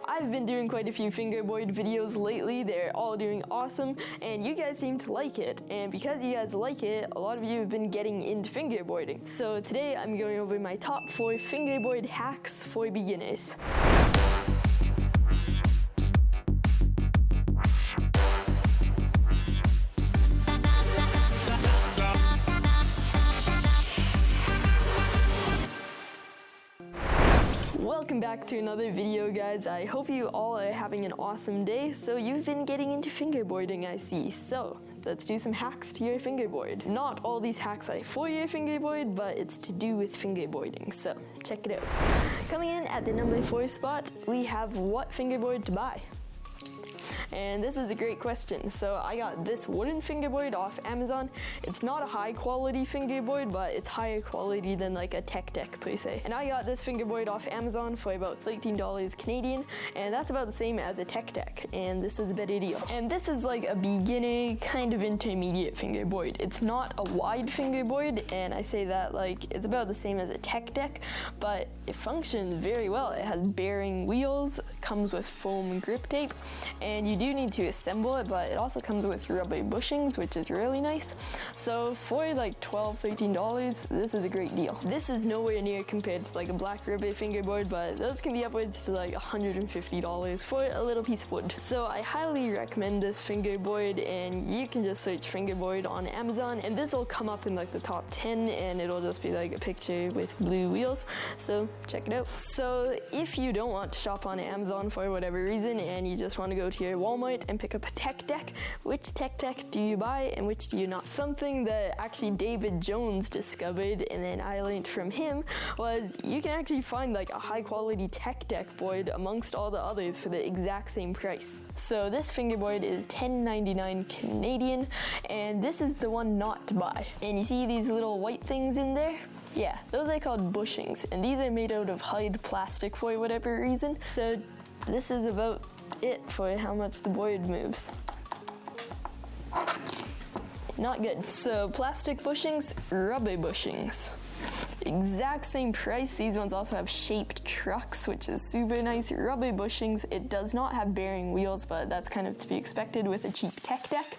I've been doing quite a few fingerboard videos lately. They're all doing awesome, and you guys seem to like it. And because you guys like it, a lot of you have been getting into fingerboarding. So today I'm going over my top 4 fingerboard hacks for beginners. Welcome back to another video, guys. I hope you all are having an awesome day. So you've been getting into fingerboarding, I see. So let's do some hacks to your fingerboard. Not all these hacks are for your fingerboard, but it's to do with fingerboarding. So check it out. Coming in at the number 4 spot, we have what fingerboard to buy. And this is a great question. So I got this wooden fingerboard off Amazon. It's not a high quality fingerboard, but it's higher quality than like a tech deck per se. And I got this fingerboard off Amazon for about $13 Canadian, and that's about the same as a tech deck. And this is a better deal. And this is like a beginner kind of intermediate fingerboard. It's not a wide fingerboard, and I say that like it's about the same as a tech deck, but it functions very well. It has bearing wheels, comes with foam grip tape, and you do need to assemble it, but it also comes with rubber bushings, which is really nice. So for like $12, $13, this is a great deal. This is nowhere near compared to like a black rubber fingerboard, but those can be upwards to like $150 for a little piece of wood. So I highly recommend this fingerboard, and you can just search fingerboard on Amazon, and this will come up in like the top 10, and it'll just be like a picture with blue wheels. So check it out. So if you don't want to shop on Amazon for whatever reason, and you just want to go to your Walmart and pick up a tech deck, which tech deck do you buy and which do you not? Something that actually David Jones discovered, and then I learned from him, was you can actually find like a high quality tech deck board amongst all the others for the exact same price. So this fingerboard is $10.99 Canadian, and this is the one not to buy. And you see these little white things in there? Yeah, those are called bushings, and these are made out of hard plastic for whatever reason. So this is about it for how much the board moves. Not good. So plastic bushings, rubber bushings. Exact same price. These ones also have shaped trucks, which is super nice. Rubber bushings. It does not have bearing wheels, but that's kind of to be expected with a cheap tech deck.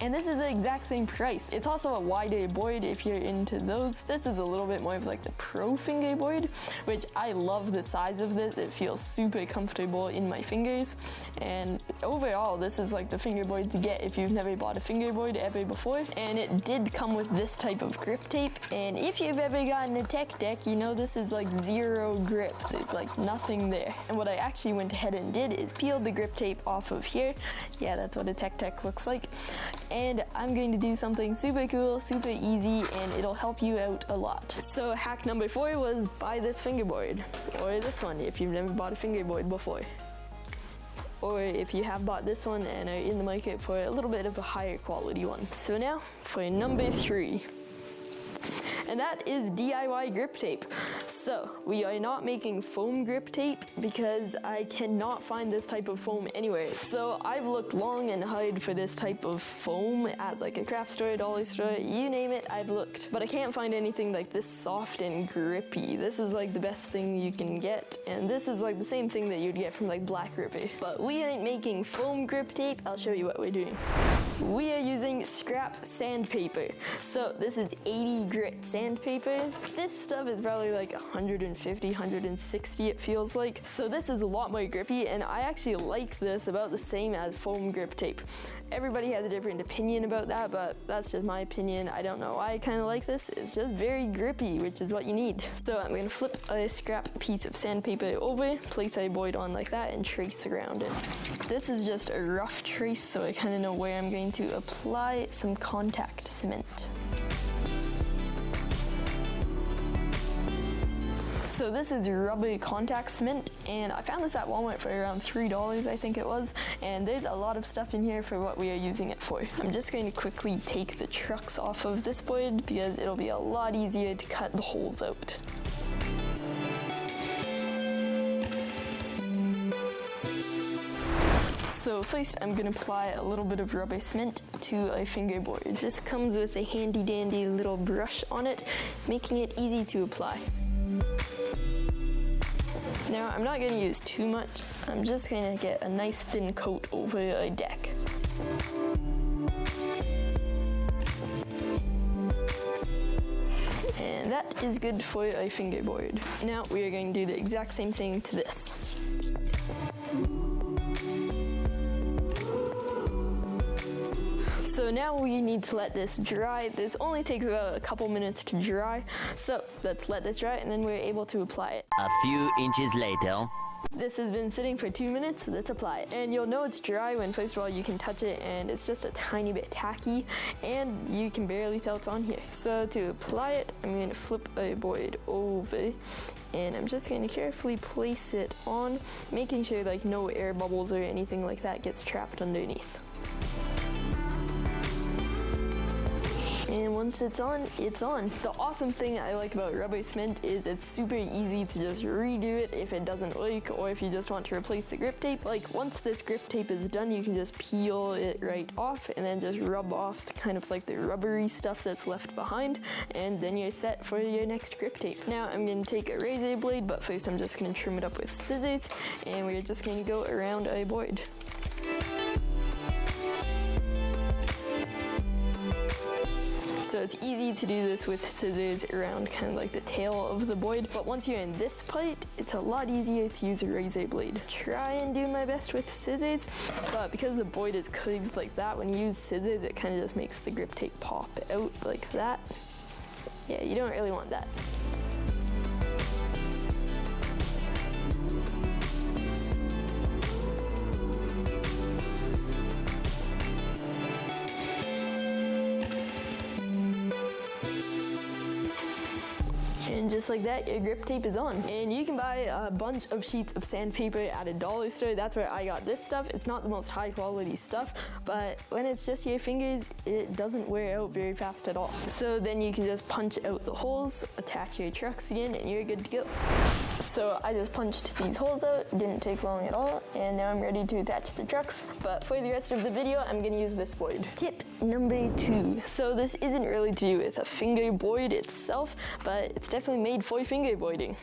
And this is the exact same price. It's also a wider board if you're into those. This is a little bit more of like the pro fingerboard, which I love the size of this. It feels super comfortable in my fingers. And overall, this is like the fingerboard to get if you've never bought a fingerboard ever before. And it did come with this type of grip tape. And if you've ever gotten a tech deck, you know this is like zero grip. There's like nothing there. And what I actually went ahead and did is peel the grip tape off of here. Yeah, that's what a tech deck looks like. And I'm going to do something super cool, super easy, and it'll help you out a lot. So hack number 4 was buy this fingerboard, or this one if you've never bought a fingerboard before. Or if you have bought this one and are in the market for a little bit of a higher quality one. So now for number 3. And that is DIY grip tape. So we are not making foam grip tape because I cannot find this type of foam anywhere. So I've looked long and hard for this type of foam at like a craft store, dollar store, you name it, I've looked. But I can't find anything like this soft and grippy. This is like the best thing you can get, and this is like the same thing that you'd get from like black rubber. But we ain't making foam grip tape. I'll show you what we're doing. We are using scrap sandpaper. So this is 80 grit sandpaper. This stuff is probably like 150, 160 it feels like. So this is a lot more grippy, and I actually like this about the same as foam grip tape. Everybody has a different opinion about that, but that's just my opinion. I don't know why I kind of like this. It's just very grippy, which is what you need. So I'm gonna flip a scrap piece of sandpaper over, place a board on like that, and trace around it. This is just a rough trace, so I kind of know where I'm going to apply some contact cement. So this is rubber contact cement, and I found this at Walmart for around $3, I think it was, and there's a lot of stuff in here for what we are using it for. I'm just going to quickly take the trucks off of this board because it'll be a lot easier to cut the holes out. So first I'm going to apply a little bit of rubber cement to a fingerboard. This comes with a handy dandy little brush on it, making it easy to apply. Now, I'm not going to use too much. I'm just going to get a nice thin coat over a deck. And that is good for a fingerboard. Now we are going to do the exact same thing to this. So now we need to let this dry. This only takes about a couple minutes to dry. So let's let this dry and then we're able to apply it. A few inches later. This has been sitting for 2 minutes, so let's apply it. And you'll know it's dry when first of all you can touch it and it's just a tiny bit tacky and you can barely tell it's on here. So to apply it, I'm going to flip a board over and I'm just going to carefully place it on, making sure like no air bubbles or anything like that gets trapped underneath. And once it's on, it's on. The awesome thing I like about rubber cement is it's super easy to just redo it if it doesn't work or if you just want to replace the grip tape. Like once this grip tape is done, you can just peel it right off and then just rub off kind of like the rubbery stuff that's left behind, and then you're set for your next grip tape. Now I'm going to take a razor blade, but first I'm just going to trim it up with scissors and we're just going to go around a board. So it's easy to do this with scissors around kind of like the tail of the board, but once you're in this part, it's a lot easier to use a razor blade. Try and do my best with scissors, but because the board is curved like that, when you use scissors, it kind of just makes the grip tape pop out like that. Yeah, you don't really want that. And just like that, your grip tape is on. And you can buy a bunch of sheets of sandpaper at a dollar store. That's where I got this stuff. It's not the most high quality stuff, but when it's just your fingers, it doesn't wear out very fast at all. So then you can just punch out the holes, attach your trucks again, and you're good to go. So I just punched these holes out, didn't take long at all, and now I'm ready to attach the trucks. But for the rest of the video, I'm gonna use this board. Tip number 2. So this isn't really to do with a fingerboard itself, but it's definitely made for fingerboarding.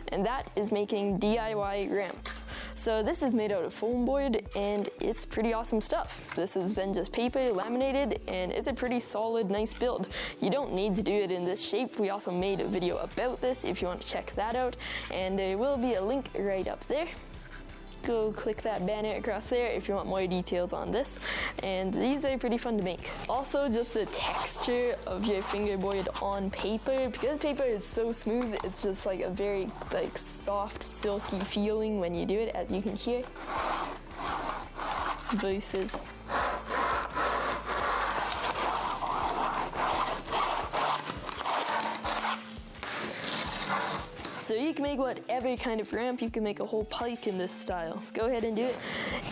And that is making DIY ramps. So this is made out of foam board and it's pretty awesome stuff. This is then just paper laminated and it's a pretty solid, nice build. You don't need to do it in this shape. We also made a video about this if you want to check that out, and there will be a link right up there. Go click that banner across there if you want more details on this, and these are pretty fun to make. Also, just the texture of your fingerboard on paper, because paper is so smooth, it's just like a very like soft, silky feeling when you do it, as you can hear, versus so you can make whatever kind of ramp. You can make a whole pike in this style. Go ahead and do it.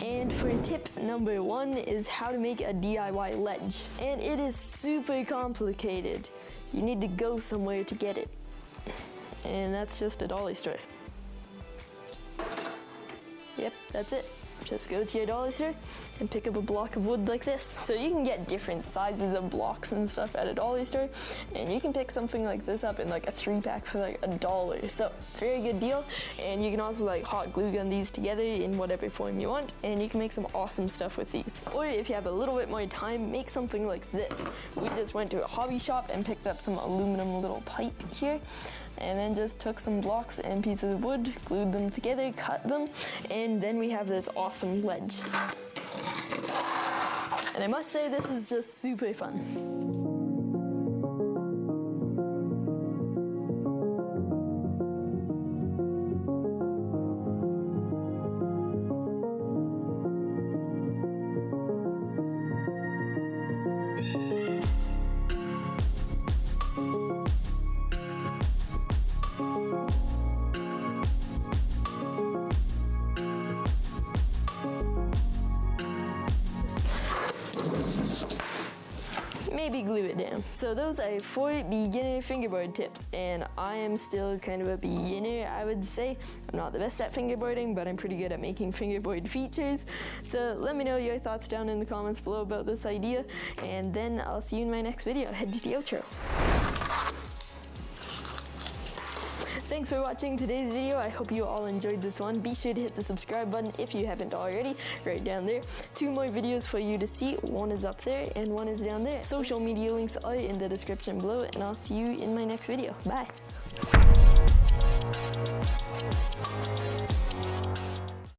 And for tip number 1 is how to make a DIY ledge. And it is super complicated. You need to go somewhere to get it. And that's just a dollar store. Yep, that's it. Just go to your dollar store and pick up a block of wood like this. So you can get different sizes of blocks and stuff at a dollar store, and you can pick something like this up in like a 3-pack for like $1. So very good deal. And you can also like hot glue gun these together in whatever form you want, and you can make some awesome stuff with these. Or if you have a little bit more time, make something like this. We just went to a hobby shop and picked up some aluminum little pipe here, and then just took some blocks and pieces of wood, glued them together, cut them, and then we have this awesome ledge. And I must say, this is just super fun. Maybe glue it down. So those are 4 beginner fingerboard tips, and I am still kind of a beginner, I would say. I'm not the best at fingerboarding, but I'm pretty good at making fingerboard features. So let me know your thoughts down in the comments below about this idea, and then I'll see you in my next video. Head to the outro. Thanks for watching today's video. I hope you all enjoyed this one. Be sure to hit the subscribe button if you haven't already, right down there. 2 more videos for you to see. One is up there and one is down there. Social media links are in the description below, and I'll see you in my next video. Bye.